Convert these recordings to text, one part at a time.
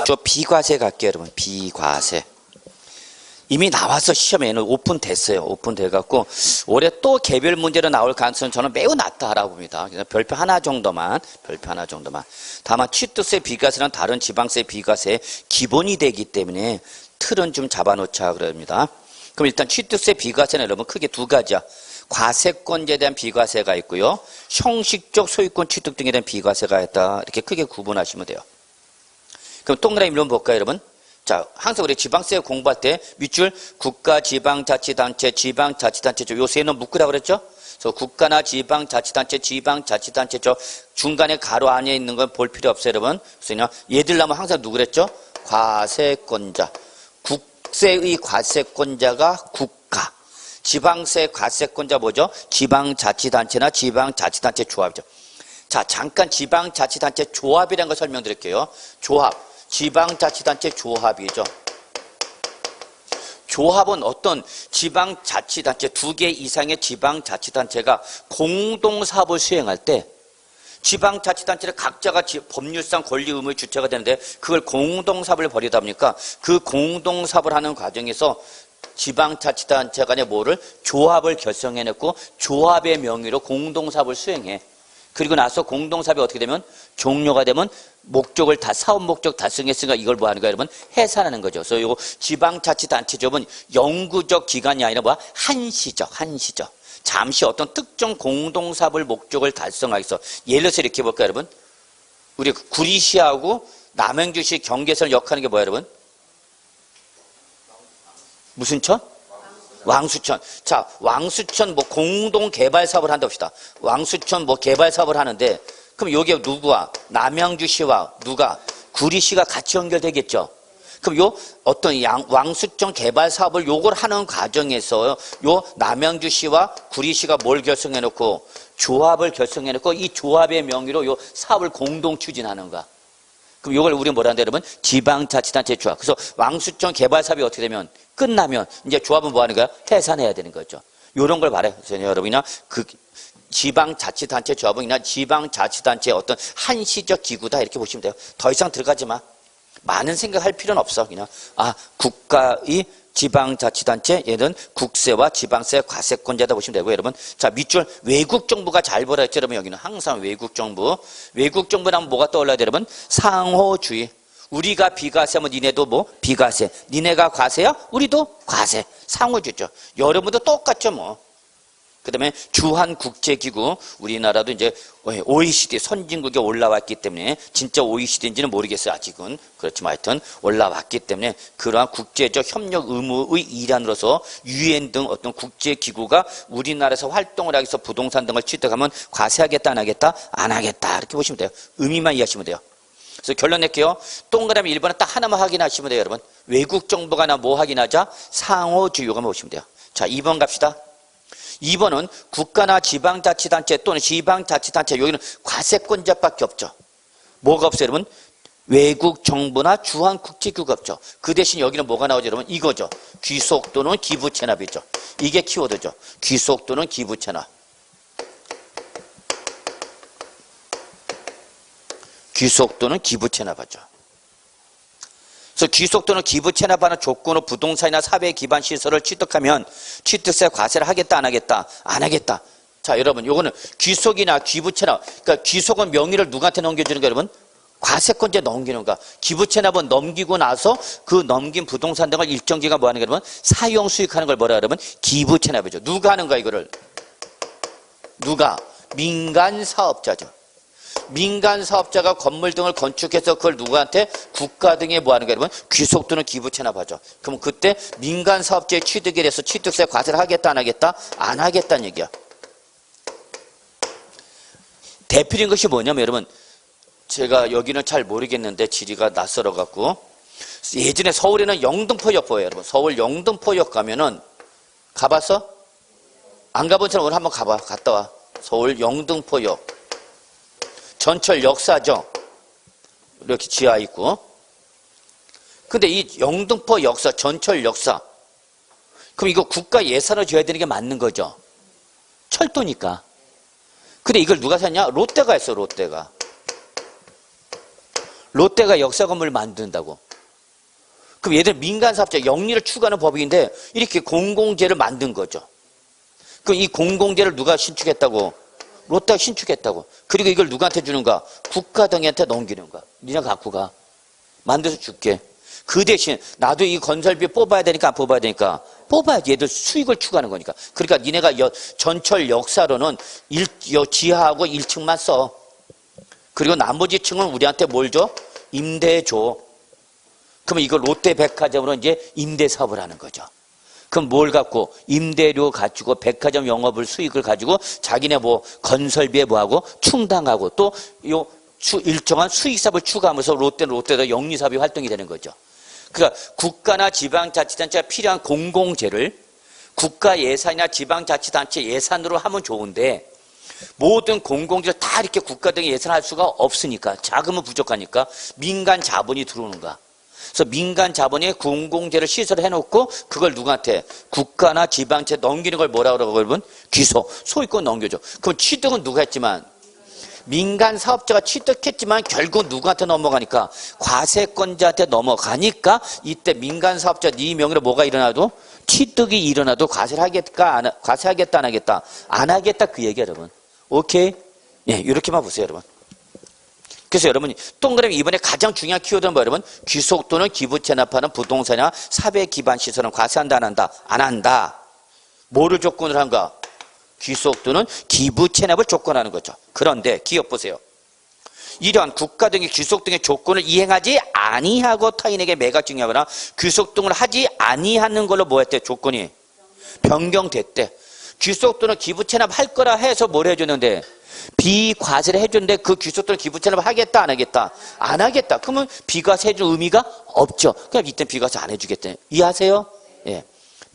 저 비과세 갈게요, 여러분. 비과세. 이미 나와서 시험에는 오픈됐어요. 오픈돼갖고 올해 또 개별 문제로 나올 가능성은 저는 매우 낮다라고 봅니다. 그래서 별표 하나 정도만. 다만 취득세 비과세는 다른 지방세 비과세 기본이 되기 때문에 틀은 좀 잡아놓자 그럽니다. 그럼 일단 취득세 비과세는 여러분 크게 두 가지야. 과세권자에 대한 비과세가 있고요. 형식적 소유권 취득 등에 대한 비과세가 있다. 이렇게 크게 구분하시면 돼요. 그럼 동그라미 한번 볼까요, 여러분? 자, 항상 우리 지방세 공부할 때 밑줄 국가, 지방자치단체, 지방자치단체 요 세 놈 묶으라고 그랬죠? 그래서 국가나 지방자치단체, 지방자치단체 저 중간에 가로 안에 있는 건 볼 필요 없어요, 여러분. 그래서 얘들 나면 항상 누구 그랬죠? 과세권자. 국세의 과세권자가 국가. 지방세 과세권자 뭐죠? 지방자치단체나 지방자치단체 조합이죠. 자, 잠깐 지방자치단체 조합이라는 걸 설명드릴게요. 조합. 지방자치단체 조합이죠. 조합은 어떤 지방자치단체, 2개 이상의 지방자치단체가 공동사업을 수행할 때 지방자치단체는 각자가 법률상 권리 의무의 주체가 되는데 그걸 공동사업을 벌이다 보니까 그 공동사업을 하는 과정에서 지방자치단체 간에 뭐를 조합을 결성해냈고 조합의 명의로 공동사업을 수행해. 그리고 나서 공동사업이 어떻게 되면 종료가 되면 목적을 다 사업 목적 달성했으니까 이걸 뭐 하는 거야, 여러분? 해산하는 거죠. 그래서 이거 지방자치단체 조합은 영구적 기간이 아니라 뭐야? 한시적. 잠시 어떤 특정 공동사업을 목적을 달성하기 위해서 예를 들어서 이렇게 볼까요, 여러분? 우리 구리시하고 남양주시 경계선을 역하는 게 뭐야, 여러분? 무슨 천? 왕수천. 자, 왕수천 뭐 공동 개발 사업을 한다 봅시다. 왕수천 뭐 개발 사업을 하는데 그럼 여기에 누구와 남양주시와 누가 구리시가 같이 연결되겠죠. 그럼 요 어떤 왕수천 개발 사업을 요걸 하는 과정에서 요 남양주시와 구리시가 뭘 결성해 놓고 조합을 결성해 놓고 이 조합의 명의로 요 사업을 공동 추진하는 거야. 그럼 이걸 우리가 뭐라 하는데 여러분? 지방자치단체 조합. 그래서 왕수천 개발 사업이 어떻게 되면 끝나면 이제 조합은 뭐 하는 거야? 해산해야 되는 거죠. 요런 걸 말해요. 여러분이나 그 지방자치단체 조합이나 지방자치단체의 어떤 한시적 기구다 이렇게 보시면 돼요. 더 이상 들어가지 마. 많은 생각할 필요는 없어. 그냥 국가의 지방자치단체 얘는 국세와 지방세 과세권자다 보시면 되고 여러분. 자, 밑줄 외국 정부가 잘 보라 했죠, 여러분. 여기는 항상 외국 정부. 외국 정부라면 뭐가 떠올라야 돼요, 여러분? 상호주의. 우리가 비과세면 니네도 뭐 비과세. 니네가 과세야? 우리도 과세. 상호주의죠. 여러분도 똑같죠, 뭐. 그 다음에 주한국제기구, 우리나라도 이제 OECD 선진국에 올라왔기 때문에 진짜 OECD인지는 모르겠어요, 아직은. 그렇지만 하여튼 올라왔기 때문에 그러한 국제적 협력 의무의 일환으로서 UN 등 어떤 국제기구가 우리나라에서 활동을 하기 위해서 부동산 등을 취득하면 과세하겠다, 안 하겠다? 안 하겠다. 이렇게 보시면 돼요. 의미만 이해하시면 돼요. 그래서 결론 낼게요. 동그라미 1번은 딱 하나만 확인하시면 돼요, 여러분. 외국 정부가 나 뭐 확인하자? 상호주의가 보시면 돼요. 자, 2번 갑시다. 2번은 국가나 지방자치단체 또는 지방자치단체 여기는 과세권자밖에 없죠. 뭐가 없어요, 여러분? 외국 정부나 주한국제기구가 없죠. 그 대신 여기는 뭐가 나오죠, 여러분? 이거죠. 귀속 또는 기부채납이죠. 이게 키워드죠. 귀속 또는 기부채납. 귀속 또는 기부채납하죠. 그래서 귀속 또는 기부채납하는 조건으로 부동산이나 사회 기반 시설을 취득하면 취득세 과세를 하겠다, 안 하겠다? 안 하겠다. 자, 여러분, 요거는 귀속이나 기부채납. 그러니까 귀속은 명의를 누구한테 넘겨주는 거예요, 여러분? 과세권자에 넘기는 거야. 기부채납은 넘기고 나서 그 넘긴 부동산 등을 일정 기간 뭐 하는 거예요, 여러분? 사용 수익하는 걸 뭐라 여러분? 기부채납이죠. 누가 하는 거야, 이거를? 누가? 민간 사업자죠. 민간 사업자가 건물 등을 건축해서 그걸 누구한테? 국가 등에 뭐 하는 거예요, 여러분? 귀속 또는 기부채납하죠. 그럼 그때 민간 사업자의 취득에 대해서 취득세 과세를 하겠다, 안 하겠다? 안 하겠다는 얘기야. 대표적인 것이 뭐냐면 여러분, 제가 여기는 잘 모르겠는데 지리가 낯설어 갖고 예전에 서울에는 영등포역 보여요, 여러분. 서울 영등포역 가면은 가봤어? 안 가본 사람 오늘 한번 가봐. 갔다 와. 서울 영등포역. 전철 역사죠. 이렇게 지하 있고. 근데 이 영등포 역사, 전철 역사. 그럼 이거 국가 예산을 줘야 되는 게 맞는 거죠. 철도니까. 근데 이걸 누가 샀냐? 롯데가 했어, 롯데가. 롯데가 역사 건물을 만든다고. 그럼 얘들 민간사업자 영리를 추구하는 법인데 이렇게 공공재를 만든 거죠. 그럼 이 공공재를 누가 신축했다고? 롯데가 신축했다고. 그리고 이걸 누구한테 주는가? 국가 등한테 넘기는 거야. 니네 갖고 가. 만들어서 줄게. 그 대신 나도 이 건설비 뽑아야 되니까 안 뽑아야 되니까 뽑아야지. 얘들 수익을 추구하는 거니까. 그러니까 니네가 전철 역사로는 지하하고 1층만 써. 그리고 나머지 층은 우리한테 뭘 줘? 임대 줘. 그러면 이걸 롯데백화점으로 이제 임대 사업을 하는 거죠. 그럼 뭘 갖고? 임대료 가지고 백화점 영업을 수익을 가지고 자기네 뭐 건설비에 뭐하고 충당하고 또 요 일정한 수익사업을 추가하면서 롯데도 영리사업이 활동이 되는 거죠. 그러니까 국가나 지방자치단체가 필요한 공공재를 국가 예산이나 지방자치단체 예산으로 하면 좋은데 모든 공공재를 다 이렇게 국가 등이 예산할 수가 없으니까 자금은 부족하니까 민간 자본이 들어오는 거야. 그래서 민간 자본이 공공재를 시설해 놓고 그걸 누구한테? 국가나 지방자치에 넘기는 걸 뭐라고 그러고 여러분? 귀속, 소유권 넘겨줘. 그럼 취득은 누가 했지만? 민간 사업자가 취득했지만 결국 누구한테 넘어가니까? 과세권자한테 넘어가니까 이때 민간 사업자 네 명의로 뭐가 일어나도? 취득이 일어나도 과세를 하겠다, 과세하겠다, 안 하겠다? 안 하겠다 그 얘기야 여러분. 오케이? 예, 이렇게만 보세요 여러분. 그래서 여러분이 동그라미 이번에 가장 중요한 키워드는 뭐 여러분? 귀속 또는 기부 체납하는 부동산이나 사회 기반 시설은 과세한다 안 한다? 안 한다. 뭐를 조건을 한가? 귀속 또는 기부 체납을 조건하는 거죠. 그런데 기업 보세요. 이러한 국가 등의 귀속 등의 조건을 이행하지 아니하고 타인에게 매각증여하거나 귀속 등을 하지 아니하는 걸로 뭐 했대? 조건이 변경됐대. 귀속 또는 기부 체납할 거라 해서 뭘 해줬는데? 비과세를 해줬는데 그 귀속 또는 기부 체납을 하겠다 안 하겠다? 안 하겠다. 그러면 비과세 해줄 의미가 없죠. 그럼 이때 비과세 안 해주겠대. 이해하세요? 예.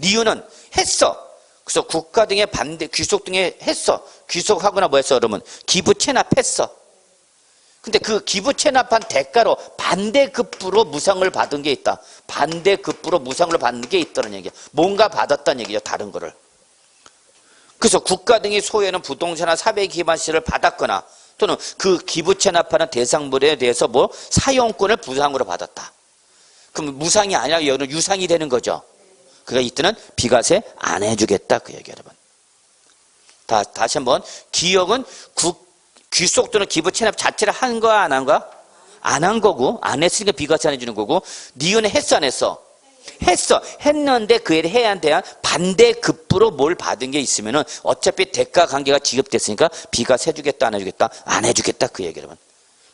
이유는 했어. 그래서 국가 등의 반대, 귀속 등에 했어. 귀속하거나 뭐 했어, 그러면? 기부 체납했어. 근데 그 기부 체납한 대가로 반대급부로 무상을 받은 게 있다. 반대급부로 무상을 받는 게 있다는 얘기야. 뭔가 받았다는 얘기죠, 다른 거를. 그래서 국가 등이 소유하는 부동산이나 사회 기반 시설을 받았거나 또는 그 기부 체납하는 대상물에 대해서 뭐 사용권을 부상으로 받았다. 그럼 무상이 아니라 여기는 유상이 되는 거죠. 그러니까 이때는 비과세 안 해주겠다 그 얘기 여러분. 다시 한번 기업은 귀속 또는 기부 체납 자체를 한 거야 안 한 거야? 안 한 거고 안 했으니까 비과세 안 해주는 거고 니은은 했어 안 했어? 했어. 했는데 그에 대한 반대급부로 뭘 받은 게 있으면은 어차피 대가 관계가 지급됐으니까 비과세 해주겠다 안 해주겠다? 안 해주겠다 그 얘기 여러분.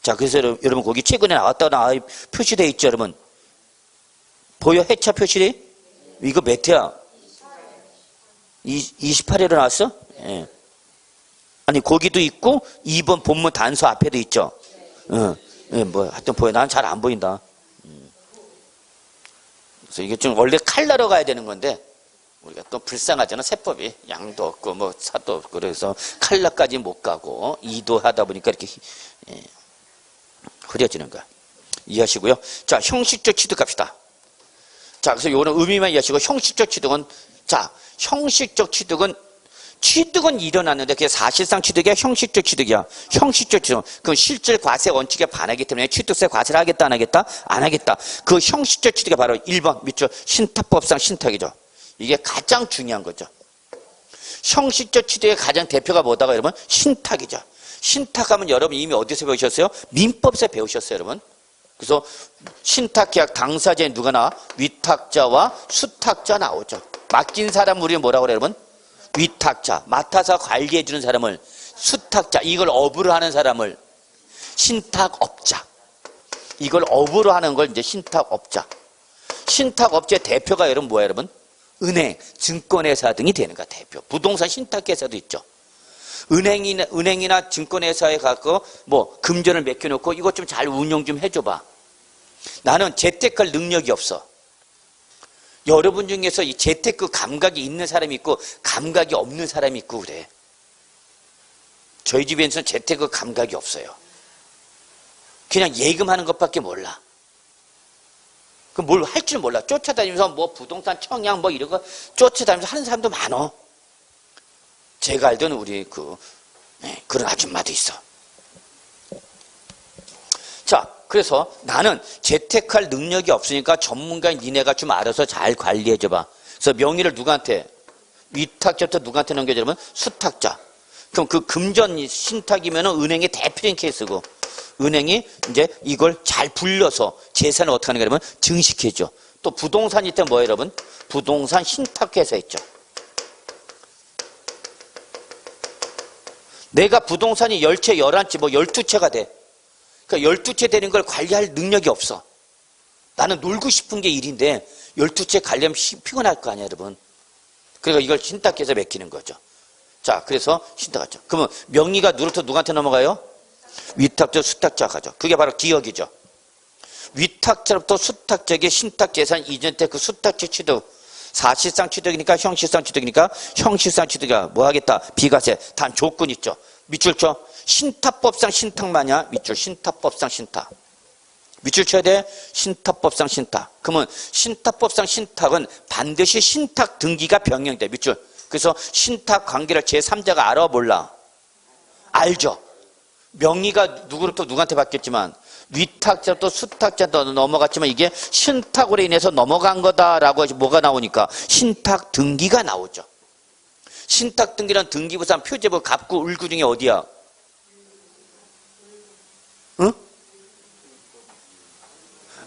자 그래서 여러분 거기 최근에 나왔다 표시되어 있죠 여러분. 보여? 해차 표시돼? 이거 몇 회야? 28회로 나왔어? 예. 아니 거기도 있고 2번 본문 단서 앞에도 있죠. 예, 뭐 하여튼 보여. 난 잘 안 보인다. 그래서 이게 좀 원래 칼라로 가야 되는 건데 우리가 또 불쌍하잖아. 세법이 양도 없고 뭐 사도 없고 그래서 칼라까지 못 가고 2도 하다 보니까 이렇게 흐려지는 거야. 이해하시고요. 자 형식적 취득 합시다. 자 그래서 요런 의미만 이해하시고 형식적 취득은 자 형식적 취득은 일어났는데 그게 사실상 취득이야? 형식적 취득이야? 형식적 취득. 그럼 실질 과세 원칙에 반하기 때문에 취득세 과세를 하겠다 안 하겠다? 안 하겠다. 그 형식적 취득이 바로 1번 밑줄 신탁법상 신탁이죠. 이게 가장 중요한 거죠. 형식적 취득의 가장 대표가 뭐다가 여러분? 신탁이죠. 신탁하면 여러분 이미 어디서 배우셨어요? 민법에서 배우셨어요 여러분. 그래서 신탁계약 당사자인 누가 나와? 위탁자와 수탁자 나오죠. 맡긴 사람 우리는 뭐라고 그래요 여러분? 위탁자, 맡아서 관리해주는 사람을 수탁자, 이걸 업으로 하는 사람을 신탁업자. 이걸 업으로 하는 걸 이제 신탁업자. 신탁업자의 대표가 여러분 뭐예요 여러분? 은행, 증권회사 등이 되는 거야 대표. 부동산 신탁회사도 있죠. 은행이나 증권회사에 가서 뭐 금전을 맡겨놓고 이것 좀 잘 운용 좀 해줘봐. 나는 재테크할 능력이 없어. 여러분 중에서 이 재테크 감각이 있는 사람이 있고 감각이 없는 사람이 있고 그래. 저희 집에서는 재테크 감각이 없어요. 그냥 예금하는 것밖에 몰라. 그 뭘 할 줄 몰라. 쫓아다니면서 뭐 부동산 청약 뭐 이런 거 쫓아다니면서 하는 사람도 많어. 제가 알던 우리 그런 아줌마도 있어. 자, 그래서 나는 재테크할 능력이 없으니까 전문가인 니네가 좀 알아서 잘 관리해줘봐. 그래서 명의를 누구한테? 위탁자부터 누구한테 넘겨주면 수탁자. 그럼 그 금전 신탁이면 은행의 대표적인 케이스고, 은행이 이제 이걸 잘 불려서 재산을 어떻게 하는가 하면 증식해줘. 또 부동산일 때 뭐예요, 여러분? 부동산 신탁회사 있죠. 내가 부동산이 10채, 11채, 뭐 12채가 돼. 그러니까 12채 되는 걸 관리할 능력이 없어. 나는 놀고 싶은 게 일인데 12채 관리하면 피곤할 거 아니야, 여러분. 그러니까 이걸 신탁해서 맡기는 거죠. 자, 그래서 신탁하죠. 그러면 명의가 누구부터 누구한테 넘어가요? 위탁자, 수탁자 가죠. 그게 바로 기억이죠. 위탁자로부터 수탁자에게 신탁재산 이전 때 그 수탁자 취득, 사실상 취득이니까 형식상 취득이니까 형식상 취득이야. 뭐 하겠다? 비과세. 단 조건 있죠. 밑줄 쳐. 신탁법상 신탁마냐? 밑줄. 신탁법상 신탁. 밑줄 쳐야 돼. 신탁법상 신탁. 그러면 신탁법상 신탁은 반드시 신탁 등기가 변경돼. 밑줄. 그래서 신탁 관계를 제3자가 알아 몰라? 알죠. 명의가 누구로부터 누구한테 바뀌었지만 위탁자도 수탁자도 넘어갔지만 이게 신탁으로 인해서 넘어간 거다라고 뭐가 나오니까 신탁 등기가 나오죠. 신탁 등기란 등기부상 표제부 갑구 을구 중에 어디야? 응?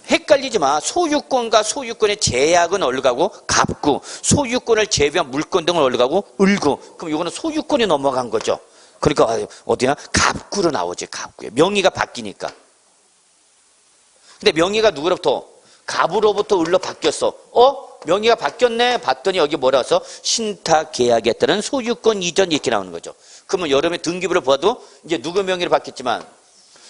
헷갈리지 마. 소유권과 소유권의 제약은 어디로 가고? 갑구. 소유권을 제외한 물권 등은 어디로 가고? 을구. 그럼 이거는 소유권이 넘어간 거죠. 그러니까 어디나? 갑구로 나오지. 갑구에. 명의가 바뀌니까. 근데 명의가 누구로부터? 갑으로부터 을로 바뀌었어. 명의가 바뀌었네. 봤더니 여기 뭐라 써? 신탁 계약에 따른 소유권 이전 이렇게 나오는 거죠. 그러면 여러분의 등기부를 봐도 이제 누구 명의로 바뀌었지만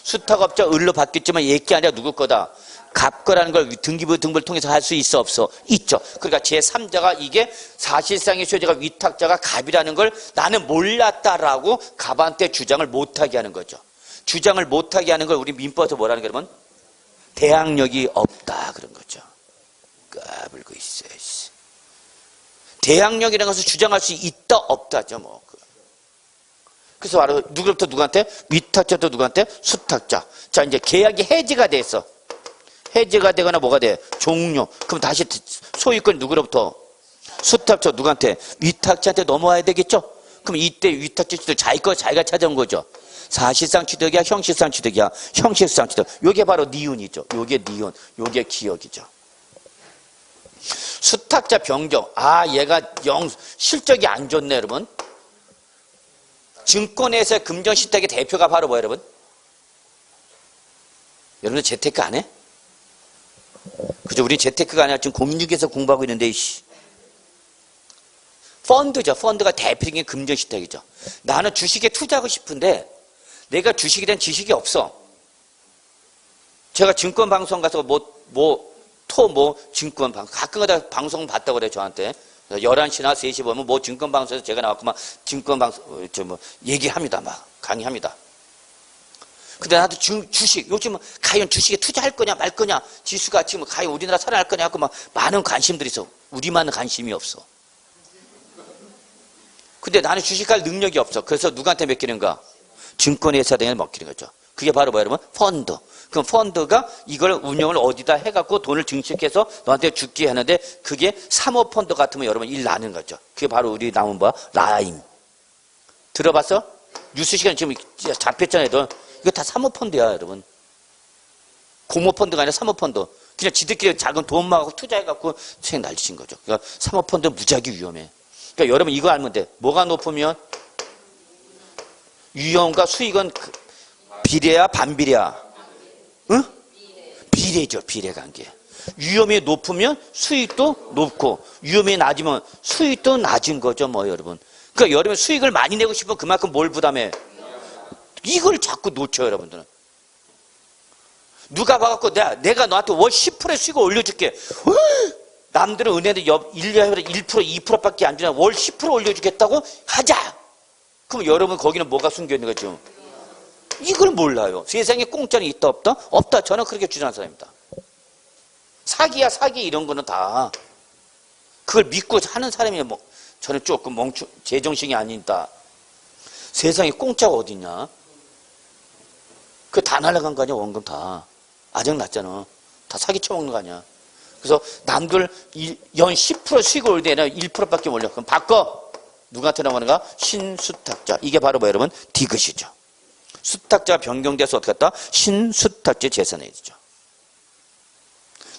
수탁업자 을로 바뀌었지만 얘기 아니라 누구 거다? 갑 거라는 걸 등기부 등본을 통해서 할 수 있어 없어? 있죠. 그러니까 제3자가 이게 사실상의 소유자가 위탁자가 갑이라는 걸 나는 몰랐다라고 갑한테 주장을 못하게 하는 거죠. 주장을 못하게 하는 걸 우리 민법에서 뭐라는 거냐면 대항력이 없다 그런 거죠. 까불고 있어요. 대항력이라는 것을 주장할 수 있다 없다죠. 뭐. 그래서 바로 누구부터 누구한테? 위탁자도 누구한테? 수탁자. 자, 이제 계약이 해지가 돼서 해지가 되거나 뭐가 돼? 종료. 그럼 다시 소유권 누구로부터? 수탁자 누구한테? 위탁자한테 넘어와야 되겠죠? 그럼 이때 위탁자 취득 자기 거 자기가 찾아온 거죠. 사실상 취득이야, 형식상 취득이야, 형식상 취득. 요게 바로 니은이죠. 요게 니은, 요게 기억이죠. 수탁자 변경. 얘가 실적이 안 좋네, 여러분. 증권회사의 금전신탁의 대표가 바로 뭐예요, 여러분? 여러분들 재테크 안 해? 그죠? 우리 재테크가 아니라 지금 공인중개사 공부하고 있는데, 펀드죠. 펀드가 대표적인 금전신탁이죠. 나는 주식에 투자하고 싶은데, 내가 주식에 대한 지식이 없어. 제가 증권방송 가서 증권방송, 가끔가다 방송 봤다고 그래, 저한테. 11시나 3시 보면 증권방송에서 제가 나왔고 막 증권방송, 얘기합니다. 막 강의합니다. 근데 나도 주식, 요즘 과연 주식에 투자할 거냐 말 거냐, 지수가 지금 과연 우리나라 살아날 거냐 하고 막 많은 관심들이 있어. 우리만은 관심이 없어. 근데 나는 주식할 능력이 없어. 그래서 누구한테 맡기는가? 증권회사 등에 맡기는 거죠. 그게 바로 뭐야, 여러분? 펀드. 그럼 펀드가 이걸 운영을 어디다 해갖고 돈을 증식해서 너한테 죽게 하는데 그게 사모펀드 같으면 여러분 일 나는 거죠. 그게 바로 우리 나온 뭐야? 라임. 들어봤어? 뉴스 시간 지금 잡혔잖아요. 이거 다 사모펀드야, 여러분. 공모펀드가 아니라 사모펀드. 그냥 지들끼리 작은 돈만 하고 투자해갖고 생 날리신 거죠. 그러니까 사모펀드 무지하게 위험해. 그러니까 여러분 이거 알면 돼. 뭐가 높으면 위험과 수익은 비례야, 반비례야? 응? 비례죠, 비례 관계. 위험이 높으면 수익도 높고, 위험이 낮으면 수익도 낮은 거죠, 뭐, 여러분. 그러니까 여러분 수익을 많이 내고 싶으면 그만큼 뭘 부담해? 이걸 자꾸 놓쳐요, 여러분들은. 누가 봐갖고 내가 너한테 월 10%의 수익을 올려줄게. 남들은 은행에 1%, 2%밖에 안 주냐. 월 10% 올려주겠다고? 하자! 그럼 여러분 거기는 뭐가 숨겨있는 거죠? 이걸 몰라요. 세상에 공짜는 있다 없다? 없다. 저는 그렇게 주장하는 사람입니다. 사기야 사기 이런 거는 다 그걸 믿고 하는 사람이 저는 조금 제정신이 아니다. 세상에 공짜가 어딨냐? 그 다 날라간 거 아니야, 원금 다. 아직 났잖아. 다 사기 쳐먹는 거 아니야. 그래서 남들 연 10% 수익을 올 때는 1%밖에 못 올려. 그럼 바꿔. 누구한테 나오는가? 신수탁자. 이게 바로 뭐 여러분? 디귿이죠. 수탁자가 변경돼서 어떻게 했다? 신수탁자 재산에 있죠.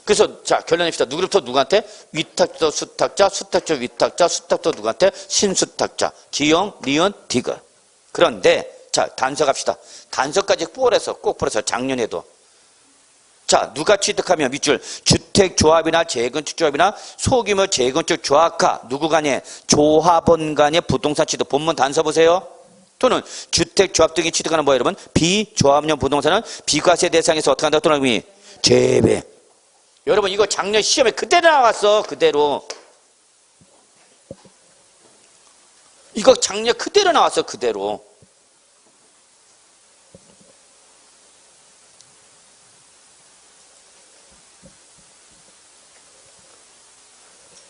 그래서 자 결론 냅시다. 누구부터 누구한테? 위탁자, 수탁자, 수탁자, 위탁자, 수탁자 누구한테? 신수탁자. 기영, 니은, 디귿. 그런데 자 단서갑시다. 단서까지 꼭 풀어서 작년에도 자 누가 취득하면 밑줄 주택조합이나 재건축조합이나 소규모 재건축 조합가 누구 간에 조합원 간의 부동산 취득 본문 단서 보세요. 또는 주택조합 등이 취득하는 뭐 여러분 비조합용 부동산은 비과세 대상에서 어떻게 한다 또는 제외. 여러분 이거 작년 시험에 그대로 나왔어. 그대로 이거 작년 그대로 나왔어. 그대로.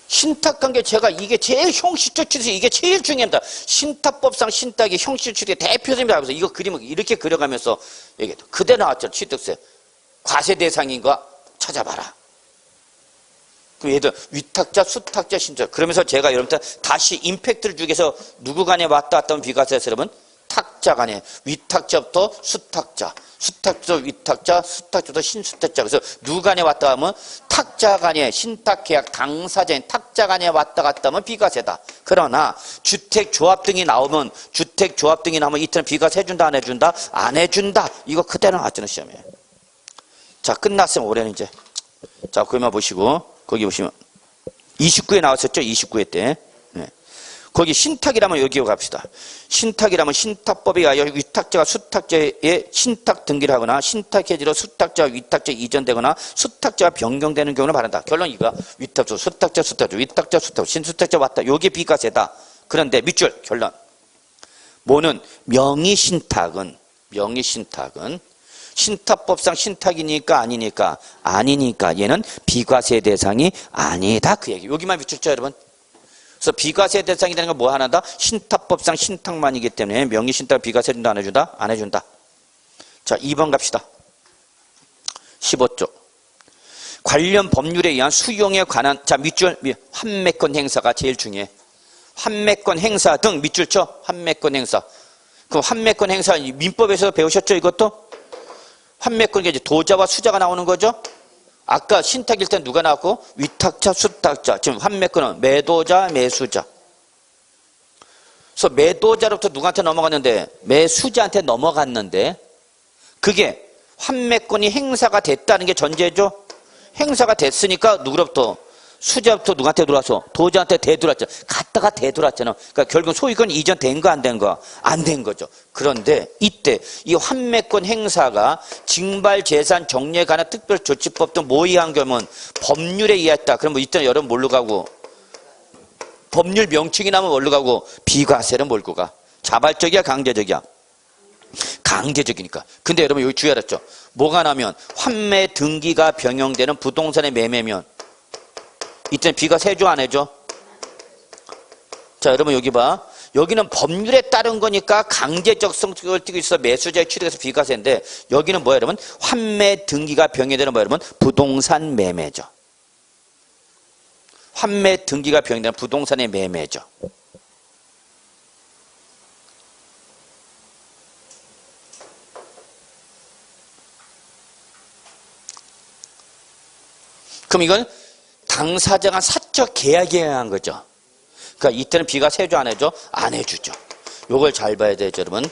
신탁관계 제가 이게 제일 형식적 취득 이게 제일 중요합니다. 신탁법상 신탁이 형식적 취득의 대표점이라고 해서 이거 그림을 이렇게 그려가면서 얘기해도 그대로 나왔죠. 취득세 과세 대상인가 찾아봐라. 그럼 얘들 위탁자, 수탁자, 신탁자 그러면서 제가 여러분들 다시 임팩트를 주기 위해서 누구 간에 왔다 갔다 하면 비과세에서 여러분 탁자 간에 위탁자부터 수탁자, 수탁자, 위탁자, 수탁자부터 신수탁자. 그래서 누구 간에 왔다 가면 탁자 간에 신탁계약 당사자인 탁자 간에 왔다 갔다 하면 비과세다. 그러나 주택조합 등이 나오면 이때는 비과세 해준다 안 해준다? 안 해준다. 이거 그대로 나왔잖아요 시험에. 자 끝났으면 올해는 이제 자 그만 보시고 거기 보시면 29에 나왔었죠. 29회 때. 네. 거기 신탁이라면 여기 갑시다. 신탁이라면 신탁법에 의하여 위탁자가 수탁자의 신탁 등기를 하거나 신탁 해지로 수탁자와 위탁자 이전되거나 수탁자가 변경되는 경우를 말한다. 결론 이거야. 위탁자, 수탁자, 위탁자, 신수탁자 왔다. 요게 비과세다. 그런데 밑줄 결론. 뭐는 명의신탁은 신탁법상 신탁이니까 아니니까 얘는 비과세 대상이 아니다. 그 얘기. 여기만 밑줄죠 여러분. 그래서 비과세 대상이 되는 건 뭐 하나다? 신탁법상 신탁만이기 때문에 명의신탁 비과세 준다 안 해준다? 안 해준다. 자 2번 갑시다. 15조. 관련 법률에 의한 수용에 관한 자 밑줄 환매권 행사가 제일 중요해. 환매권 행사 등 밑줄 쳐. 환매권 행사. 그럼 환매권 행사 민법에서 배우셨죠 이것도? 환매권 이제 도자와 수자가 나오는 거죠. 아까 신탁일 때 누가 나왔고 위탁자, 수탁자. 지금 환매권은 매도자, 매수자. 그래서 매도자로부터 누구한테 넘어갔는데 매수자한테 넘어갔는데 그게 환매권이 행사가 됐다는 게 전제죠. 행사가 됐으니까 누구로부터 수자부터 누구한테 들어와서 도자한테 되돌았죠. 갔다가 되돌았잖아. 그러니까 결국 소유권 이전된 거 안 된 거? 안 된 거죠. 그런데 이때 이 환매권 행사가 징발재산 정리에 관한 특별조치법 등 뭐에 의한 경우는 법률에 의했다. 그럼 뭐 이때는 여러분 뭘로 가고? 법률 명칭이 나면 뭘로 가고? 비과세는 뭘로 가? 자발적이야 강제적이야? 강제적이니까. 근데 여러분 여기 주의하라 했죠. 뭐가 나면 환매 등기가 변경되는 부동산의 매매면 이때는 비과세 해줘 안 해줘? 자 여러분 여기 봐. 여기는 법률에 따른 거니까 강제적 성격을 띠고 있어 매수자의 취득에서 비과세인데 여기는 뭐야 여러분? 환매 등기가 변경되는 뭐야 여러분? 부동산 매매죠. 환매 등기가 변경되는 부동산의 매매죠. 그럼 이건 당사자가 사적 계약에 의한 거죠. 그러니까 이때는 비과세 해줘 안 해줘? 안 해주죠. 요걸 잘 봐야 되죠 여러분.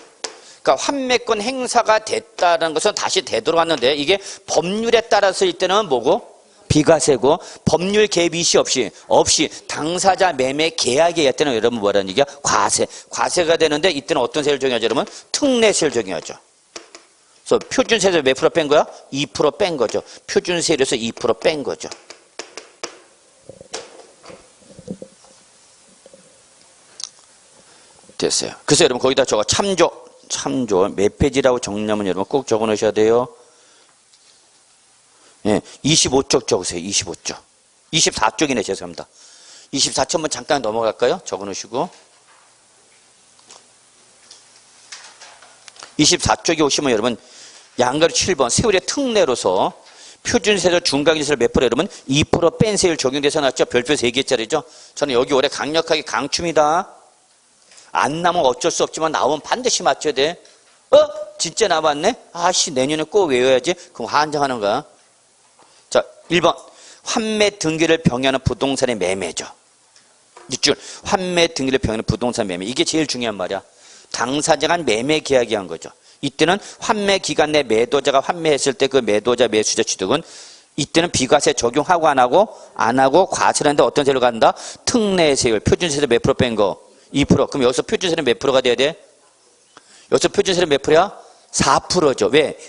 그러니까 환매권 행사가 됐다는 것은 다시 되돌아왔는데 이게 법률에 따라서 이때는 뭐고? 비과세고 법률 개입 이시 없이 당사자 매매 계약에 의할 때는 여러분 뭐라는 얘기야? 과세가 되는데 이때는 어떤 세를 적용하죠 여러분? 특례세를 적용하죠. 그래서 표준세에서 몇 프로 뺀 거야? 2% 뺀 거죠. 표준세율에서 2% 뺀 거죠. 됐어요. 그래서 여러분 거기다 저거 참조 몇 페이지라고 정리하면 여러분 꼭 적어 놓으셔야 돼요. 예, 25쪽 적으세요. 25쪽. 24쪽이네 죄송합니다. 24쪽 한번 잠깐 넘어갈까요? 적어 놓으시고 24쪽에 오시면 여러분 양가로 7번 세율의 특례로서 표준세율 중간기세를 몇 프로 여러분 2% 뺀 세율 적용돼서 나왔죠. 별표 3개짜리죠. 저는 여기 올해 강력하게 강춤이다. 안 나면 어쩔 수 없지만 나오면 반드시 맞춰야 돼. 진짜 나왔네? 아씨 내년에 꼭 외워야지. 그럼 환장하는 거야. 자 1번 환매 등기를 병행하는 부동산의 매매죠. 밑줄 환매 등기를 병행하는 부동산 매매. 이게 제일 중요한 말이야. 당사자가 매매 계약이 한 거죠. 이때는 환매 기간 내 매도자가 환매했을 때 그 매도자 매수자 취득은 이때는 비과세 적용하고 안 하고 과세라는데 어떤 세율로 간다? 특례세율 표준세율 몇 프로 뺀 거? 2%. 그럼 여기서 표준세율은 몇 프로가 돼야 돼? 여기서 표준세율은 몇 프로야? 4%죠. 왜?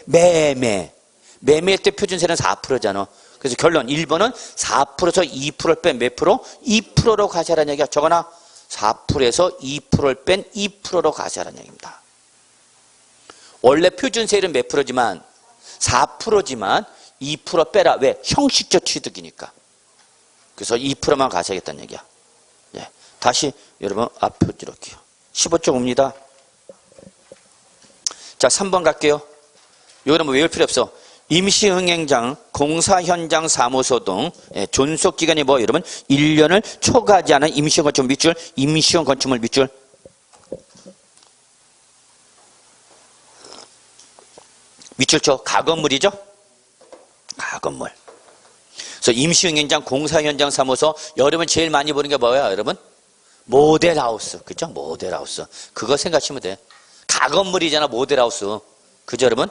매매할 때 표준세율은 4%잖아. 그래서 결론 1번은 4%에서 2%를 뺀 몇 프로? 2%로 과세하라는 얘기야. 적어놔. 4%에서 2%를 뺀 2%로 과세하라는 얘기입니다. 원래 표준세율은 몇 프로지만 4%지만 2% 빼라. 왜? 형식적 취득이니까. 그래서 2%만 과세하겠다는 얘기야. 예. 다시 여러분 앞표 줄일게요. 15.5입니다. 자 3번 갈게요. 이거는 뭐 외울 필요 없어. 임시흥행장, 공사현장 사무소 등 존속기간이 뭐 여러분 1년을 초과하지 않은 임시형 건축물 밑줄, 임시형 건축물 밑줄. 밑줄쳐 가건물이죠. 가건물. 그래서 임시응행장, 공사현장, 사무소. 여러분 제일 많이 보는 게 뭐야, 여러분? 모델하우스, 그죠? 모델하우스. 그거 생각하시면 돼. 가건물이잖아, 모델하우스. 그죠, 여러분?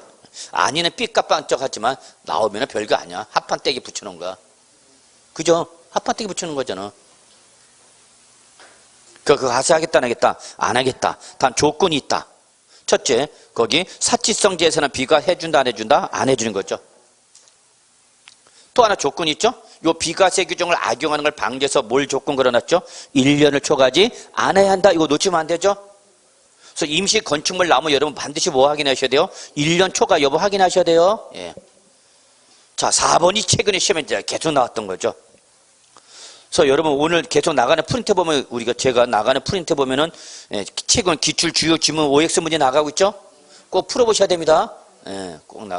아니는 삐까빵쩍하지만 나오면 별거 아니야. 합판떼기 붙여놓은 거야. 그죠? 합판떼기 붙여놓은 거잖아. 그거 과세하겠다, 안 하겠다? 안 하겠다. 다음 조건이 있다. 첫째, 거기 사치성 재산은 비과해준다, 안 해준다? 안 해주는 거죠. 또 하나 조건이 있죠. 요 비과세 규정을 악용하는 걸 방지해서 뭘 조건 걸어놨죠? 1년을 초과하지 않아야 한다. 이거 놓치면 안 되죠. 그래서 임시 건축물 나오면 여러분 반드시 뭐 확인하셔야 돼요? 1년 초과 여부 확인하셔야 돼요. 예. 자, 4번이 최근에 시험에 계속 나왔던 거죠. 그래서 여러분 오늘 계속 나가는 프린트 보면 제가 나가는 프린트 보면은 최근 기출 주요 지문 OX 문제 나가고 있죠? 꼭 풀어보셔야 됩니다. 꼭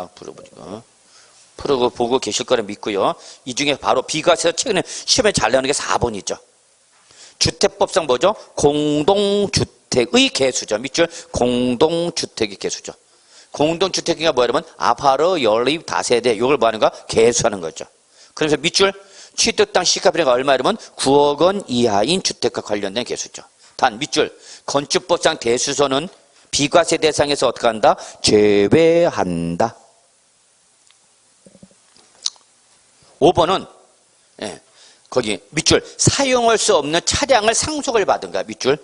풀어보고 계실 거라 믿고요. 이 중에 바로 비과세에서 최근에 시험에 잘 나오는 게 4번이죠. 주택법상 뭐죠? 공동주택의 개수죠. 밑줄 공동주택의 개수죠. 공동주택이 뭐야 여러분? 아파트 연립 다세대 이걸 뭐 하는 거야? 개수하는 거죠. 그래서 밑줄 취득당 시가비가 얼마 여러분? 9억 원 이하인 주택과 관련된 개수죠. 단 밑줄 건축법상 대수소는 비과세 대상에서 어떻게 한다? 제외한다. 5번은 거기 밑줄 사용할 수 없는 차량을 상속을 받은 거야. 밑줄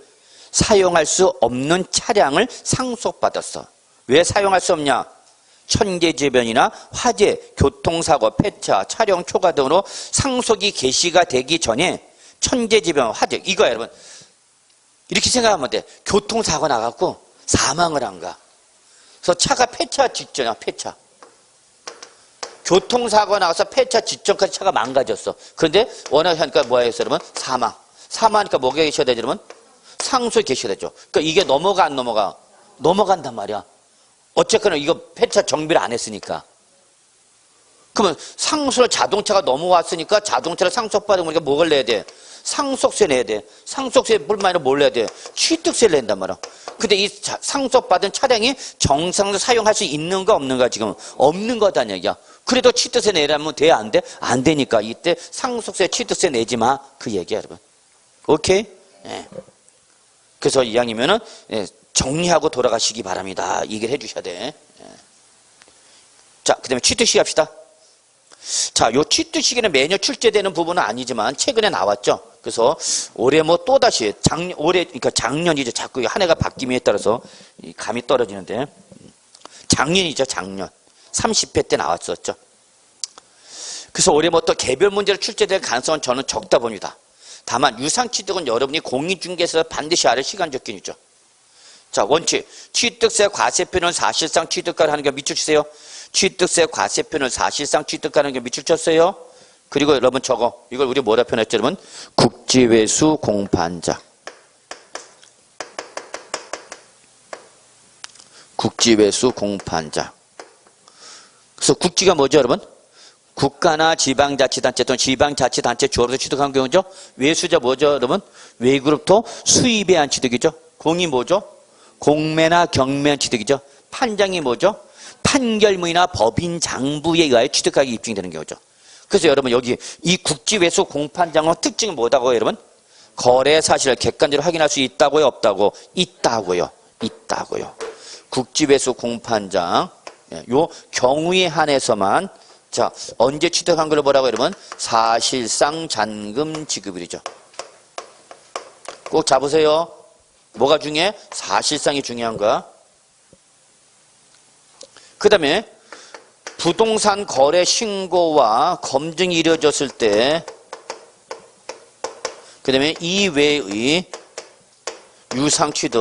사용할 수 없는 차량을 상속받았어. 왜 사용할 수 없냐? 천재지변이나 화재, 교통사고, 폐차, 촬영 초과 등으로 상속이 개시가 되기 전에 천재지변, 화재 이거야 여러분. 이렇게 생각하면 돼. 교통사고 나갖고 사망을 한 거야. 그래서 차가 폐차 직전이야. 폐차. 교통사고 나가서 폐차 직전까지 차가 망가졌어. 그런데 워낙 하니까 뭐야 했어 여러분? 사망하니까 뭐가 계셔야 되죠 여러분? 상속이 계셔야 되죠. 그러니까 이게 넘어가 안 넘어가? 넘어간단 말이야. 어쨌거나 이거 폐차 정비를 안 했으니까. 그러면 상속을 자동차가 넘어왔으니까 자동차를 상속받은 거니까 뭐를 내야 돼? 상속세 내야 돼. 상속세 뿐만 아니라 뭘 내야 돼? 취득세를 낸단 말이야. 근데 이 상속받은 차량이 정상적으로 사용할 수 있는가 없는가 지금? 없는 거다는 얘기야. 그래도 취득세 내라면 돼? 안 돼? 안 되니까 이때 상속세 취득세 내지 마. 그 얘기야 여러분. 오케이? 네. 그래서 이왕이면은 정리하고 돌아가시기 바랍니다. 얘기를 해주셔야 돼. 자, 그 다음에 취득시 합시다. 자, 요 취득시기는 매년 출제되는 부분은 아니지만 최근에 나왔죠. 그래서 올해 뭐 또다시 그러니까 작년이죠. 자꾸 한 해가 바뀜에 따라서 감이 떨어지는데 작년이죠. 작년 30회 때 나왔었죠. 그래서 올해 뭐 또 개별 문제로 출제될 가능성은 저는 적다 봅니다. 다만 유상취득은 여러분이 공인중개사에서 반드시 알을 시간적 기준이죠. 자, 원칙. 취득세 과세표는 사실상 취득가를 하는 게 밑줄 치세요. 취득세 과세표는 사실상 취득가를 하는 게 밑줄 쳤어요. 그리고 여러분 저거, 이걸 우리 뭐라 표현했죠, 여러분? 국지외수 공판자. 국지외수 공판자. 그래서 국지가 뭐죠, 여러분? 국가나 지방자치단체 또는 지방자치단체 주어로서 취득한 경우죠. 외수자 뭐죠, 여러분? 외구로부터 수입에 의한 취득이죠. 공이 뭐죠? 공매나 경매한 취득이죠. 판장이 뭐죠? 판결문이나 법인 장부에 의하여 취득하기 입증이 되는 경우죠. 그래서 여러분 여기 이 국지외수 공판장의 특징이 뭐다고요, 여러분? 거래 사실을 객관적으로 확인할 수 있다고요, 없다고? 있다고요. 있다고요. 국지외수 공판장 요 경우에 한해서만 자 언제 취득한 걸 뭐라고 여러분? 사실상 잔금 지급일이죠. 꼭 잡으세요. 뭐가 중요해? 사실상이 중요한 거야. 그 다음에 부동산 거래 신고와 검증이 이루어졌을 때 그 다음에 이외의 유상 취득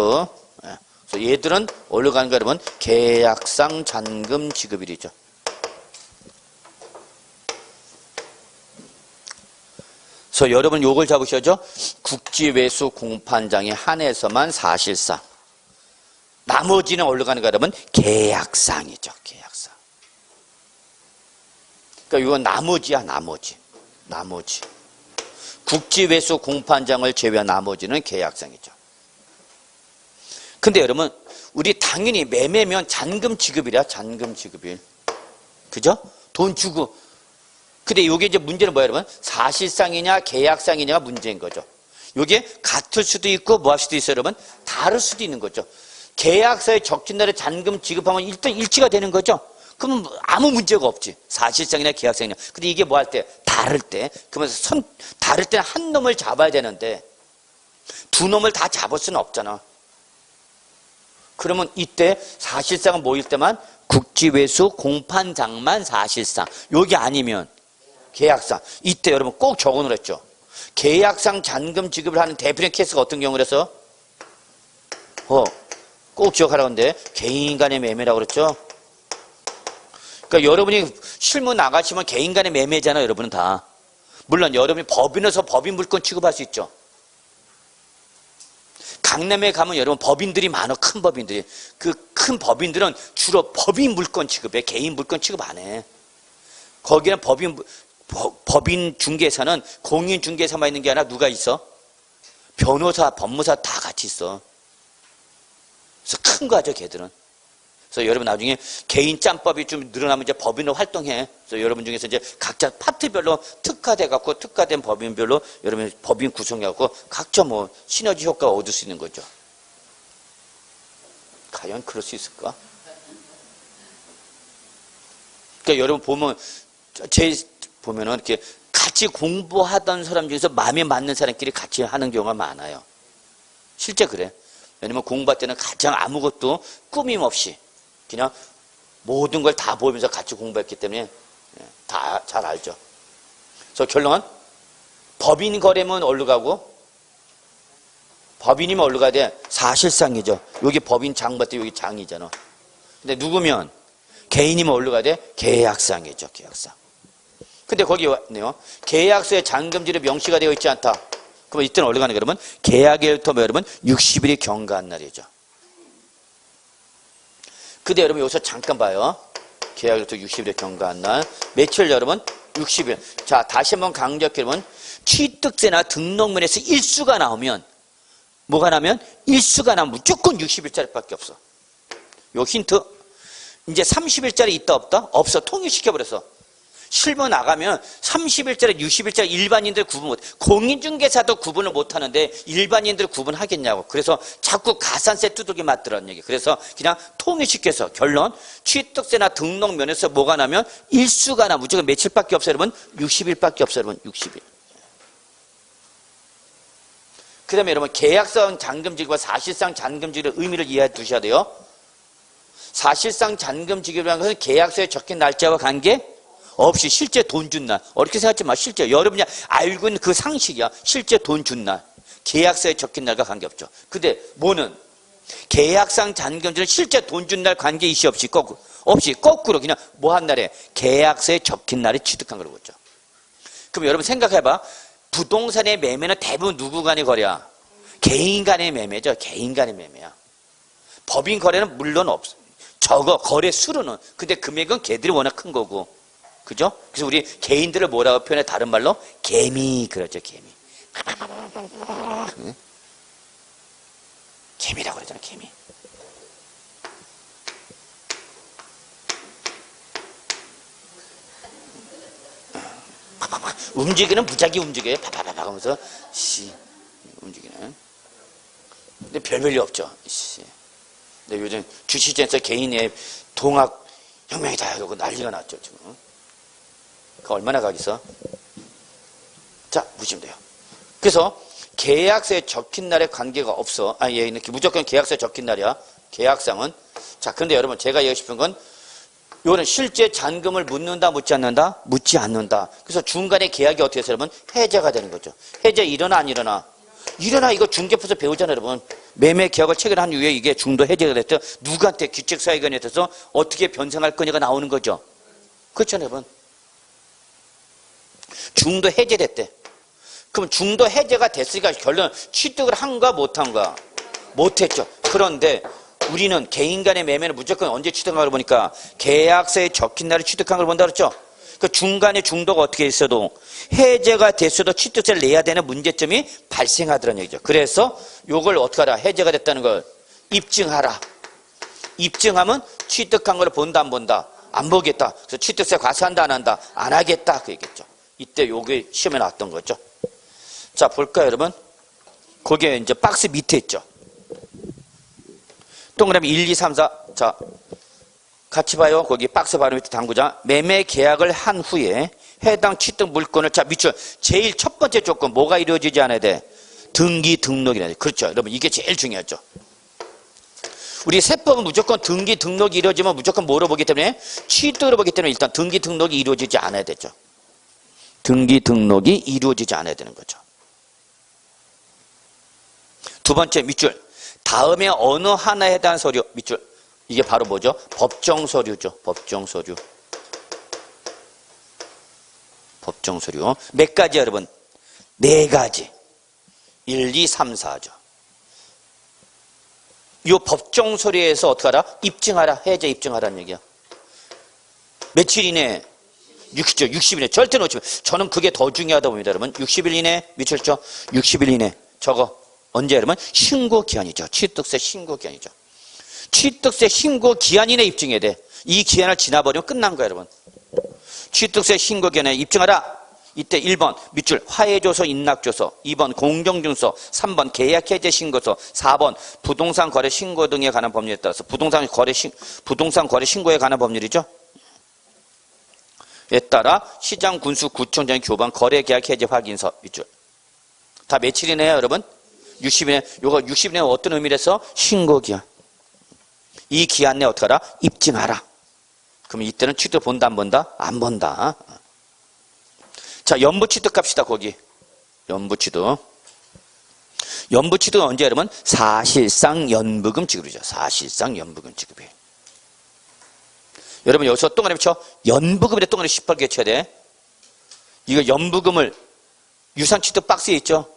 그래서 얘들은 어디로 가는가 여러분? 계약상 잔금 지급일이죠. 그래서 여러분 요걸 잡으셔죠. 국지외수 공판장에 한해서만 사실상 나머지는 어디로 가는가 여러분? 계약상이죠. 계약상. 그러니까 이건 나머지야. 나머지. 국지외수 공판장을 제외한 나머지는 계약상이죠. 근데 여러분 우리 당연히 매매면 잔금 지급이라 잔금 지급일. 그죠? 돈 주고. 근데 이게 이제 문제는 뭐예요, 여러분? 사실상이냐 계약상이냐가 문제인 거죠. 이게 같을 수도 있고 뭐 할 수도 있어요, 여러분? 다를 수도 있는 거죠. 계약서에 적힌 날에 잔금 지급하면 일단 일치가 되는 거죠. 그러면 아무 문제가 없지. 사실상이나 계약상이냐. 근데 이게 뭐 할 때? 다를 때. 그러면서 다를 때는 한 놈을 잡아야 되는데 두 놈을 다 잡을 수는 없잖아. 그러면 이때 사실상은 뭐일 때만? 국지외수 공판장만 사실상. 여기 아니면 계약상. 이때 여러분 꼭 적어놓으랬죠. 계약상 잔금 지급을 하는 대표적인 케이스가 어떤 경우라서? 꼭 기억하라고 하는데 개인 간의 매매라고 그랬죠. 그러니까 여러분이 실무 나가시면 개인 간의 매매잖아요. 여러분은 다. 물론 여러분이 법인에서 법인 물건 취급할 수 있죠. 강남에 가면 여러분 법인들이 많아. 큰 법인들이. 그 큰 법인들은 주로 법인 물건 취급해. 개인 물건 취급 안 해. 거기는 법인 중개사는 공인 중개사만 있는 게 아니라 누가 있어? 변호사, 법무사 다 같이 있어. 그래서 큰 거죠, 걔들은. 그래서 여러분 나중에 개인 짬법이 좀 늘어나면 이제 법인으로 활동해. 그래서 여러분 중에서 이제 각자 파트별로 특화돼갖고 특화된 법인별로 여러분 법인 구성해갖고 각자 뭐 시너지 효과 얻을 수 있는 거죠. 과연 그럴 수 있을까? 그러니까 여러분 보면 보면은 이렇게 같이 공부하던 사람 중에서 마음에 맞는 사람끼리 같이 하는 경우가 많아요. 실제 그래. 왜냐면 공부할 때는 가장 아무것도 꾸밈 없이 그냥 모든 걸 다 보면서 같이 공부했기 때문에 다 잘 알죠. 그래서 결론은 법인 거래면 어디로 가고? 법인이면 어디로 가야 돼? 사실상이죠. 여기 법인 장부 때 여기 장이잖아. 근데 누구면? 개인이면 어디로 가야 돼? 계약상이죠. 계약상. 근데 거기 왔네요. 계약서에 잔금지를 명시가 되어 있지 않다. 그럼 이때는 어디로 가는 거예요, 여러분? 계약일부터 여러분 60일이 경과한 날이죠. 근데 여러분 여기서 잠깐 봐요. 계약일부터 60일이 경과한 날. 며칠 여러분? 60일. 자, 다시 한번 강조할게요, 여러분. 취득세나 등록면에서 일수가 나오면 뭐가 나면? 일수가 나면 무조건 60일짜리밖에 없어. 요 힌트. 이제 30일짜리 있다 없다? 없어. 통일시켜버렸어. 실무 나가면 30일짜리, 60일짜리 일반인들 구분 못 해. 공인중개사도 구분을 못 하는데 일반인들 구분하겠냐고. 그래서 자꾸 가산세 두들겨 맞더라는 얘기. 그래서 그냥 통일시켜서 결론 취득세나 등록면에서 뭐가 나면 일수가 나 무조건 며칠밖에 없어요, 여러분? 60일밖에 없어요, 여러분. 60일. 그 다음에 여러분 계약상 잔금지급과 사실상 잔금지급의 의미를 이해해 두셔야 돼요. 사실상 잔금지급이라는 것은 계약서에 적힌 날짜와 관계 없이 실제 돈 준 날. 어렵게 생각하지 마. 실제 여러분이 알고 있는 그 상식이야. 실제 돈 준 날. 계약서에 적힌 날과 관계없죠. 근데 뭐는 계약상 잔금지는 실제 돈 준 날 관계 이시 없이 거꾸로 그냥 뭐 한 날에 계약서에 적힌 날에 취득한 걸 보죠. 그럼 여러분 생각해봐. 부동산의 매매는 대부분 누구 간의 거래야? 개인 간의 매매죠. 개인 간의 매매야. 법인 거래는 물론 없어. 적어, 거래 수로는. 근데 금액은 걔들이 워낙 큰 거고. 그죠? 그래서 우리 개인들을 뭐라고 표현해? 다른 말로? 개미. 그러죠, 개미. 개미라고 그러잖아, 개미. 움직이는 무작위 움직여요. 파파파파 하면서, 움직이는. 근데 별별이 없죠. 근데 요즘 주시장에서 개인의 동학 혁명이다 이러고 난리가 났죠, 지금. 그 얼마나 가겠어? 자, 보시면 돼요. 그래서 계약서에 적힌 날에 관계가 없어. 예, 무조건 계약서에 적힌 날이야. 계약상은. 자, 근데 여러분, 제가 얘기하고 싶은 건, 요거는 실제 잔금을 묻는다, 묻지 않는다? 묻지 않는다. 그래서 중간에 계약이 어떻게 해서 여러분? 해제가 되는 거죠. 해제 일어나, 안 일어나? 일어나. 이거 중개법에서 배우잖아요, 여러분. 매매 계약을 체결한 이후에 이게 중도 해제가 됐다. 누구한테 규칙사유권에 대해서 어떻게 변상할 거냐가 나오는 거죠. 그렇잖아요, 여러분. 중도 해제됐대. 그럼 중도 해제가 됐으니까 결론 취득을 한가 못한가? 못했죠. 그런데 우리는 개인 간의 매매는 무조건 언제 취득한 걸 보니까 계약서에 적힌 날에 취득한 걸 본다 그랬죠. 그 중간에 중도가 어떻게 있어도 해제가 됐어도 취득세를 내야 되는 문제점이 발생하더라는 얘기죠. 그래서 요걸 어떻게 하라? 해제가 됐다는 걸 입증하라. 입증하면 취득한 걸 본다 안 본다? 안 보겠다. 그래서 취득세 과세한다 안 한다? 안 하겠다. 그 얘기겠죠. 이때 요게 시험에 나왔던 거죠. 자, 볼까요, 여러분? 거기에 이제 박스 밑에 있죠. 동그라미 1, 2, 3, 4. 자, 같이 봐요. 거기 박스 바로 밑에 당구자. 매매 계약을 한 후에 해당 취득 물건을, 자, 밑줄. 제일 첫 번째 조건, 뭐가 이루어지지 않아야 돼? 등기 등록이라 돼. 그렇죠. 여러분, 이게 제일 중요하죠. 우리 세법은 무조건 등기 등록이 이루어지면 무조건 뭐로 보기 때문에? 취득으로 보기 때문에 일단 등기 등록이 이루어지지 않아야 되죠. 등기 등록이 이루어지지 않아야 되는 거죠. 두 번째 밑줄. 다음에 어느 하나에 해당하는 서류, 밑줄. 이게 바로 뭐죠? 법정 서류죠. 법정 서류. 법정 서류. 몇 가지 여러분? 4가지. 1, 2, 3, 4죠. 이 법정 서류에서 어떻게 하라? 입증하라. 해제 입증하라는 얘기야. 며칠 이내? 60일 이내. 절대 놓치면. 저는 그게 더 중요하다 봅니다, 여러분. 60일 이내, 미쳤죠? 60일 이내. 저거. 언제 여러분? 신고 기한이죠. 취득세 신고 기한이죠. 취득세 신고 기한 이내 입증해야 돼. 이 기한을 지나버리면 끝난 거야, 여러분. 취득세 신고 기한에 입증하라. 이때 1번 밑줄 화해조서 인락조서, 2번 공정증서, 3번 계약해제 신고서, 4번 부동산 거래 신고 등에 관한 법률에 따라서 부동산 거래 신고에 관한 법률이죠. 에 따라 시장 군수 구청장이 교부한 거래 계약 해제 확인서 밑줄. 다 며칠이네요, 여러분? 60일에. 요거 60일에 어떤 의미를 해서? 신고 기한. 이 기한 내에 어떻게 하라? 입증하라. 그럼 이때는 취득 본다 안 본다? 안 본다. 자, 연부 취득 갑시다. 거기 연부 취득. 연부 취득은 언제 여러분? 사실상 연부금 지급이죠. 사실상 연부금 지급이에요. 여러분 여기서 동그라미 쳐. 연부금에 동그라미 18개 쳐야 돼. 이거 연부금을 유상 취득 박스에 있죠.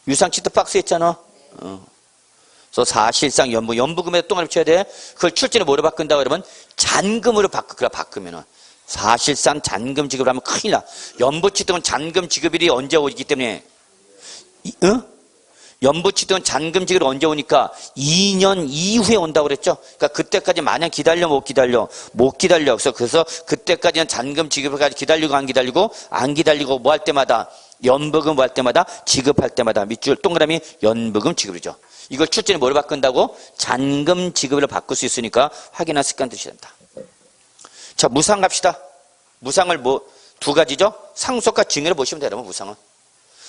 유상 취득 박스에 있잖아. 그래서 사실상 연부금에 동그라미 쳐야 돼. 그걸 출제는 뭐로 바꾼다고 그러면 잔금으로 바꾸면은 사실상 잔금 지급을 하면 큰일 나. 연부취득은 잔금 지급일이 언제 오기 때문에, 연부취득은 잔금 지급이 언제 오니까 2년 이후에 온다고 그랬죠. 그러니까 그때까지 마냥 기다려 못 기다려? 못 기다려. 그래서 그때까지는 잔금 지급을까지 기다리고 안 기다리고 뭐 할 때마다 연부금 뭐 할 때마다 지급할 때마다 밑줄 동그라미 연부금 지급이죠. 이걸 출제는 뭐로 바꾼다고? 잔금 지급으로 바꿀 수 있으니까 확인할 습관 드셔야 된다. 자, 무상 갑시다. 무상을 뭐, 2가지죠? 상속과 증여를 보시면 돼요, 여러분, 무상은.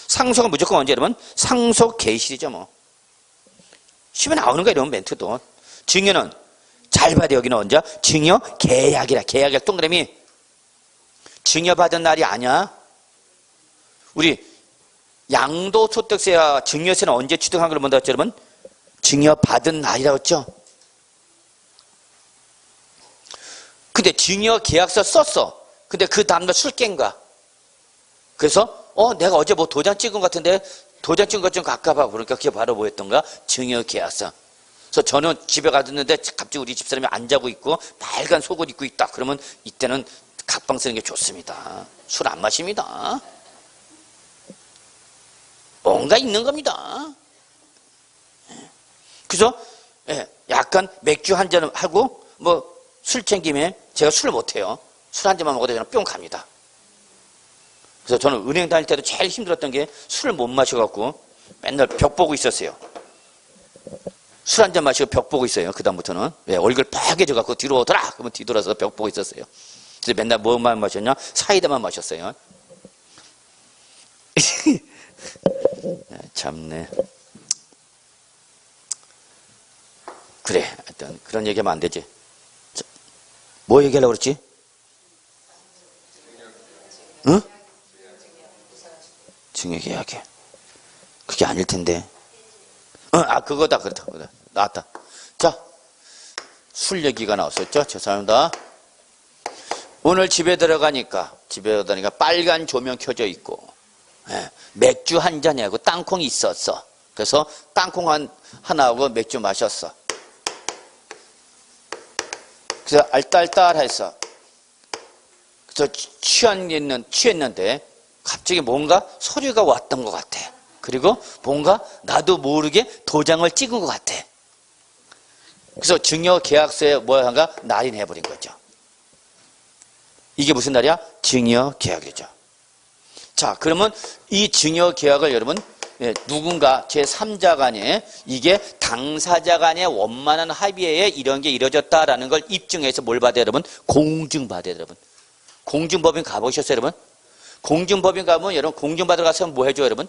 상속은 무조건 언제, 여러분? 상속 개시이죠, 뭐. 시험에 나오는 거예요, 이런 멘트도. 증여는, 잘 봐야 돼, 여기는 언제? 증여 계약이라, 계약이라, 동그라미. 증여받은 날이 아니야. 우리, 양도소득세와 증여세는 언제 취득한 걸 본다고 했죠, 여러분? 증여받은 날이라고 했죠? 근데 증여 계약서 썼어. 근데 그 다음날 술 깬 거야. 그래서 내가 어제 뭐 도장 찍은 것 같은데 도장 찍은 것 좀 가까봐. 그러니까 그게 바로 뭐였던가? 증여 계약서. 그래서 저는 집에 가뒀는데 갑자기 우리 집사람이 안 자고 있고 빨간 속옷 입고 있다. 그러면 이때는 각방 쓰는 게 좋습니다. 술 안 마십니다. 뭔가 있는 겁니다. 그래서 약간 맥주 한 잔 하고 뭐 술 챙김에 제가 술을 못해요. 술 한 잔만 먹어도 저는 뿅 갑니다. 그래서 저는 은행 다닐 때도 제일 힘들었던 게 술을 못 마셔갖고 맨날 벽 보고 있었어요. 술 한 잔 마시고 벽 보고 있어요. 그 다음부터는. 얼굴 빨개져갖고 뒤로 오더라! 그러면 뒤돌아서 벽 보고 있었어요. 그래서 맨날 뭐만 마셨냐? 사이다만 마셨어요. 참네. 그래. 하여튼 그런 얘기하면 안 되지. 뭐 얘기하려고 그랬지? 응? 증여계약이. 그게 아닐 텐데. 그거다. 나왔다. 자, 술 얘기가 나왔었죠? 죄송합니다. 오늘 집에 들어가니까 빨간 조명 켜져 있고, 맥주 한 잔하고 땅콩이 있었어. 그래서 땅콩 하나하고 맥주 마셨어. 그래서 알딸딸했어. 그래서 취했는데 갑자기 뭔가 소리가 왔던 것 같아. 그리고 뭔가 나도 모르게 도장을 찍은 것 같아. 그래서 증여계약서에 뭐한가 날인해버린 거죠. 이게 무슨 날이야? 증여계약이죠. 자, 그러면 이 증여계약을 여러분 누군가 제3자 간에 이게 당사자 간의 원만한 합의에 이런 게 이루어졌다라는 걸 입증해서 뭘 받아요, 여러분? 공증받아요, 여러분. 공증법인 가보셨어요, 여러분? 공증법인 가면 여러분 공증받으러 가서 뭐 해줘, 여러분?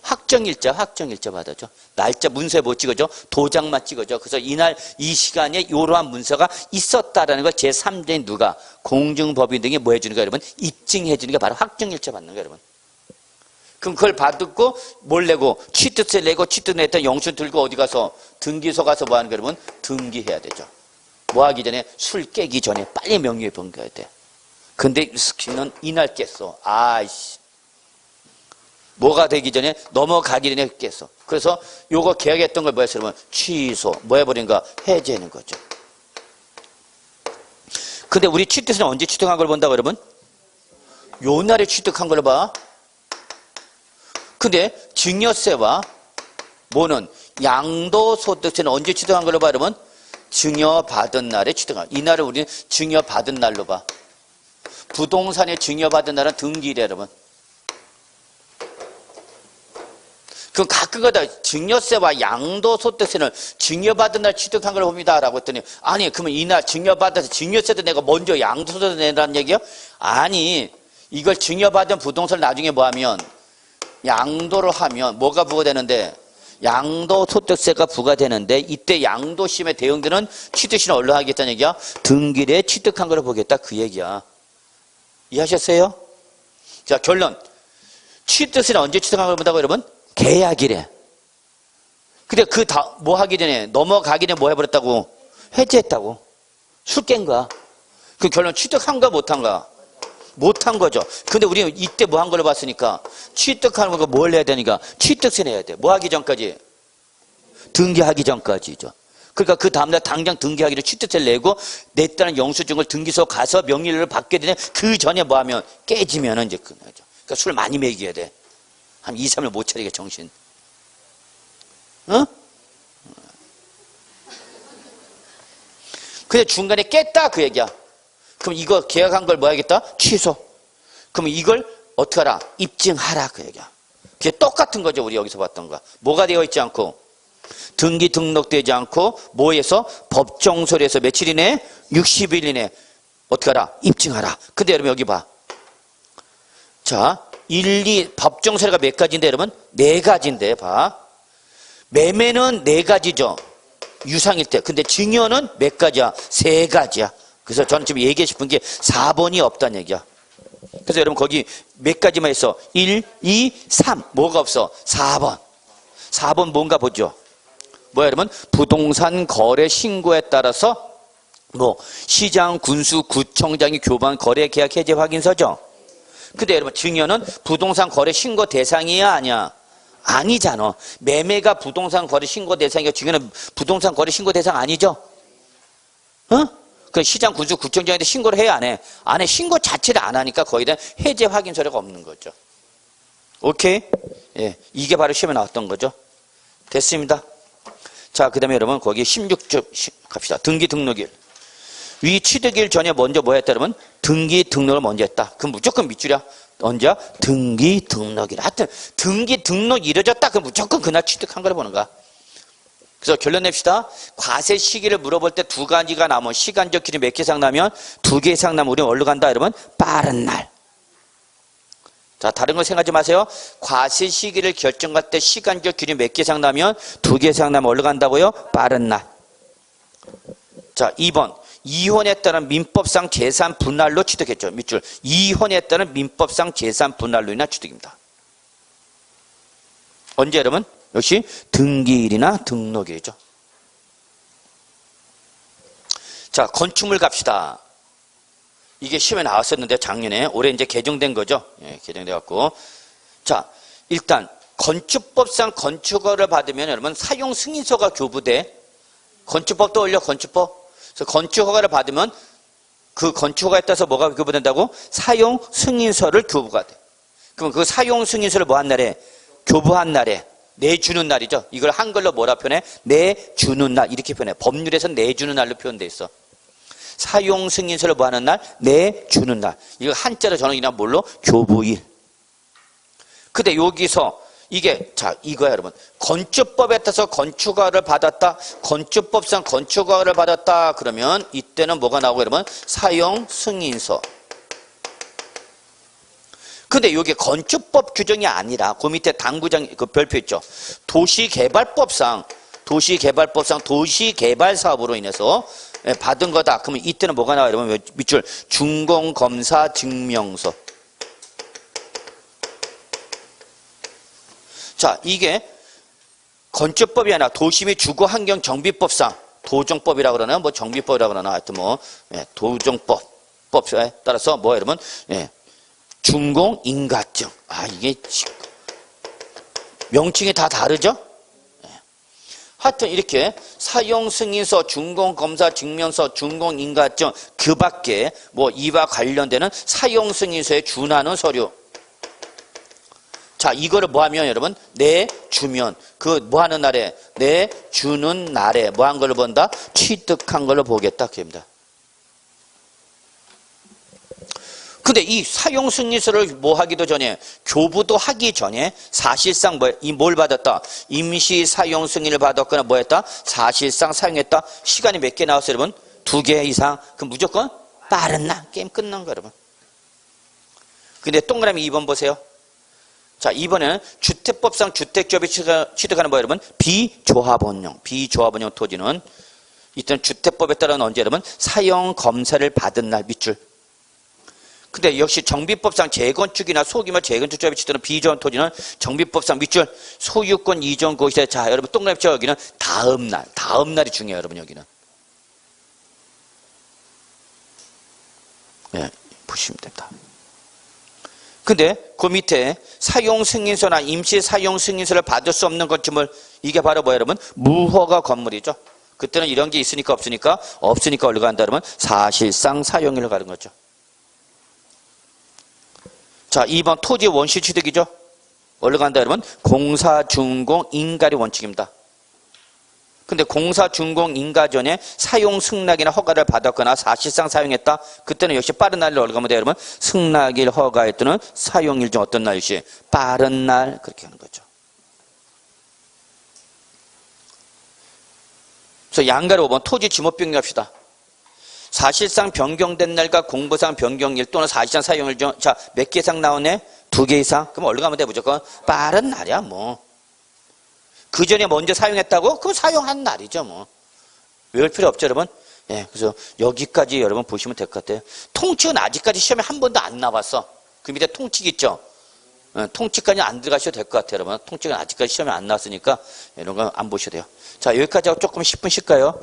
확정일자 받아줘. 날짜 문서에 못 찍어줘? 도장만 찍어줘. 그래서 이날 이 시간에 이러한 문서가 있었다라는 걸 제3자인 누가? 공증법인 등이 뭐 해주는 거야, 여러분? 입증해주는 게 바로 확정일자 받는 거야, 여러분. 그럼 그걸 받고 뭘 내고? 취득세 내고 취득 냈던 영수증 들고 어디 가서? 등기소 가서 뭐 하는 거야, 여러분? 등기해야 되죠. 뭐 하기 전에? 술 깨기 전에 빨리 명의에 번거야 돼. 근데 스키는 이날 깼어. 아이씨. 뭐가 되기 전에 넘어가기 전에 깼어. 그래서 요거 계약했던 걸 뭐 했어요? 여러분? 취소. 뭐 해버린가? 해제하는 거죠. 근데 우리 취득세는 언제 취득한 걸 본다고 여러분? 요 날에 취득한 걸 봐. 근데 증여세와 뭐는 양도소득세는 언제 취득한 걸로 봐, 여러분? 증여받은 날에 취득한. 이 날을 우리는 증여받은 날로 봐. 부동산에 증여받은 날은 등기일이에요, 여러분. 그럼 가끔가다 증여세와 양도소득세는 증여받은 날 취득한 걸 봅니다. 라고 했더니, 아니, 그러면 이날 증여받아서 증여세도 내가 먼저 양도소득세 내라는 얘기요? 아니, 이걸 증여받은 부동산을 나중에 뭐 하면, 양도를 하면 뭐가 부과되는데? 양도소득세가 부과되는데, 이때 양도심의 대응들은 취득시는 얼로 하겠다는 얘기야? 등기일에 취득한 걸 보겠다. 그 얘기야. 이해하셨어요? 자, 결론. 취득세는 언제 취득한 걸 본다고 여러분? 계약일에. 근데 뭐 하기 전에, 넘어가기 전에 뭐 해버렸다고? 해제했다고. 술 깬 거야. 그 결론 취득한가 못한가? 못한 거죠. 근데 우리는 이때 뭐 한 걸로 봤으니까 취득하는 거 뭘 해야 되니까 취득세 내야 돼. 뭐 하기 전까지? 등기하기 전까지죠. 그러니까 그 다음날 당장 등기하기로 취득세를 내고 냈다는 영수증을 등기소 가서 명의를 받게 되네. 그 전에 뭐 하면 깨지면은 이제 끝나죠. 그러니까 술 많이 먹여야 돼. 한 2, 3일 못 차리게 정신. 어? 근데 중간에 깼다 그 얘기야. 그럼 이거 계약한 걸 뭐 하겠다? 취소. 그러면 이걸 어떻게 하라? 입증하라 그 얘기야. 그게 똑같은 거죠. 우리 여기서 봤던 거. 뭐가 되어 있지 않고 등기 등록되지 않고 뭐에서 법정서류에서 며칠이네? 60일 이내 어떻게 하라? 입증하라. 근데 여러분 여기 봐. 자, 법정서류가 몇 가지인데 여러분? 4가지인데 봐. 매매는 4가지죠. 유상일 때. 근데 증여는 몇 가지야? 3가지야. 그래서 저는 지금 얘기하고 싶은 게 4번이 없다는 얘기야. 그래서 여러분 거기 몇 가지만 있어? 1, 2, 3. 뭐가 없어? 4번. 4번 뭔가 보죠. 뭐야 여러분? 부동산 거래 신고에 따라서 뭐 시장, 군수, 구청장이 교반 거래 계약 해제 확인서죠. 근데 여러분 증여는 부동산 거래 신고 대상이야 아니야? 아니잖아. 매매가 부동산 거래 신고 대상이고 지금은 부동산 거래 신고 대상 아니죠? 어? 그 시장 구청장한테 신고를 해야 안 해? 안 해. 신고 자체를 안 하니까 거기에 대한 해제 확인서류가 없는 거죠. 오케이? 예. 이게 바로 시험에 나왔던 거죠. 됐습니다. 자, 그 다음에 여러분, 거기 16쪽 갑시다. 등기 등록일. 위 취득일 전에 먼저 뭐 했다, 여러분? 등기 등록을 먼저 했다. 그럼 무조건 밑줄이야. 언제? 등기 등록일. 하여튼, 등기 등록 이뤄졌다. 그럼 무조건 그날 취득한 걸 보는 거야. 그래서 결론 냅시다. 과세 시기를 물어볼 때 두 가지가 나면, 시간적 기준이 몇 개 이상 나면, 2개 이상 나면 우리는 어디로 간다, 여러분? 빠른 날. 자, 다른 거 생각하지 마세요. 과세 시기를 결정할 때 시간적 기준이 몇 개 이상 나면, 2개 이상 나면 어디로 간다고요? 빠른 날. 자, 2번. 이혼에 따른 민법상 재산 분할로 취득했죠. 밑줄. 이혼에 따른 민법상 재산 분할로 인한 취득입니다. 언제 여러분? 역시 등기일이나 등록일이죠. 자, 건축물 갑시다. 이게 시험에 나왔었는데 작년에 올해 이제 개정된 거죠. 예, 개정돼 갖고. 자, 일단 건축법상 건축허가를 받으면 여러분 사용 승인서가 교부돼. 건축법 떠올려 건축법. 그래서 건축허가를 받으면 그 건축허가에 따라서 뭐가 교부된다고? 사용 승인서를 교부가 돼. 그럼 그 사용 승인서를 뭐 한 날에? 교부한 날에 내주는 날이죠. 이걸 한글로 뭐라 표현해? 내주는 날 이렇게 표현해. 법률에서 내주는 날로 표현돼 있어. 사용 승인서를 뭐 하는 날? 내주는 날. 이거 한자로 저는 뭘로? 교부일. 근데 여기서 이게 자 이거야 여러분. 건축법에 따라서 건축허가를 받았다. 건축법상 건축허가를 받았다. 그러면 이때는 뭐가 나오고 여러분? 사용 승인서. 근데 이게 건축법 규정이 아니라 그 밑에 당구장 그 별표 있죠. 도시개발법상 도시개발 사업으로 인해서 받은 거다. 그러면 이때는 뭐가 나와요? 여러분 밑줄 준공검사 증명서. 자, 이게 건축법이 아니라 도시 및 주거환경정비법상 도정법이라고 그러나 뭐 정비법이라고 그러나 하여튼 뭐 도정법에 따라서 뭐 여러분 준공인가증. 아, 이게 명칭이 다 다르죠? 하여튼 이렇게 사용승인서, 준공검사 증명서, 준공인가증 그 밖에 뭐 이와 관련되는 사용승인서에 준하는 서류. 자, 이거를 뭐 하면 여러분? 내주면. 그 뭐 하는 날에? 내주는 날에 뭐 한 걸로 본다? 취득한 걸로 보겠다. 그겁니다. 근데 이 사용승인서를 뭐 하기도 전에, 교부도 하기 전에 사실상 뭘 받았다? 임시 사용승인을 받았거나 뭐 했다? 사실상 사용했다? 시간이 몇 개 나왔어요, 여러분? 2개 이상? 그럼 무조건 빠른 날. 게임 끝난 거, 여러분. 근데 동그라미 2번 보세요. 자, 이번에는 주택법상 주택조합이 취득하는 뭐 여러분? 비조합원용 토지는 이때는 주택법에 따른 언제 여러분? 사용검사를 받은 날 밑줄. 근데 역시 정비법상 재건축이나 소규모 재건축조합이 취득하는 비조합 토지는 정비법상 밑줄 소유권 이전 고시대. 자, 여러분 동그라미 쳐. 여기는 다음 날이 중요해요, 여러분. 여기는 보시면 됩니다. 근데 그 밑에 사용승인서나 임시사용승인서를 받을 수 없는 건축물, 이게 바로 뭐예요, 여러분? 무허가 건물이죠. 그때는 이런 게 있으니까 없으니까 어디로 간다 그러면 사실상 사용일로 가는 거죠. 자, 2번 토지 원시 취득이죠. 어디로 간다 그러면 공사 준공 인가리 원칙입니다. 근데 공사 준공 인가 전에 사용 승낙이나 허가를 받았거나 사실상 사용했다. 그때는 역시 빠른 날로 어디로 가면 돼요, 여러분? 승낙일 허가에 뜨는 사용일 중 어떤 날이지? 빠른 날. 그렇게 하는 거죠. 그래서 양가로 5번 토지 지목 변경합시다. 사실상 변경된 날과 공부상 변경일 또는 사실상 사용일 중, 자, 몇 개 이상 나오네? 2개 이상? 그럼 어디로 가면 돼? 무조건 빠른 날이야, 뭐. 그 전에 먼저 사용했다고? 그거 사용한 날이죠, 뭐. 외울 필요 없죠, 여러분? 그래서 여기까지 여러분 보시면 될 것 같아요. 통칙은 아직까지 시험에 한 번도 안 나왔어. 그 밑에 통칙 있죠? 통칙까지 안 들어가셔도 될 것 같아요, 여러분. 통칙은 아직까지 시험에 안 나왔으니까 이런 거 안 보셔도 돼요. 자, 여기까지 하고 조금 10분 쉴까요?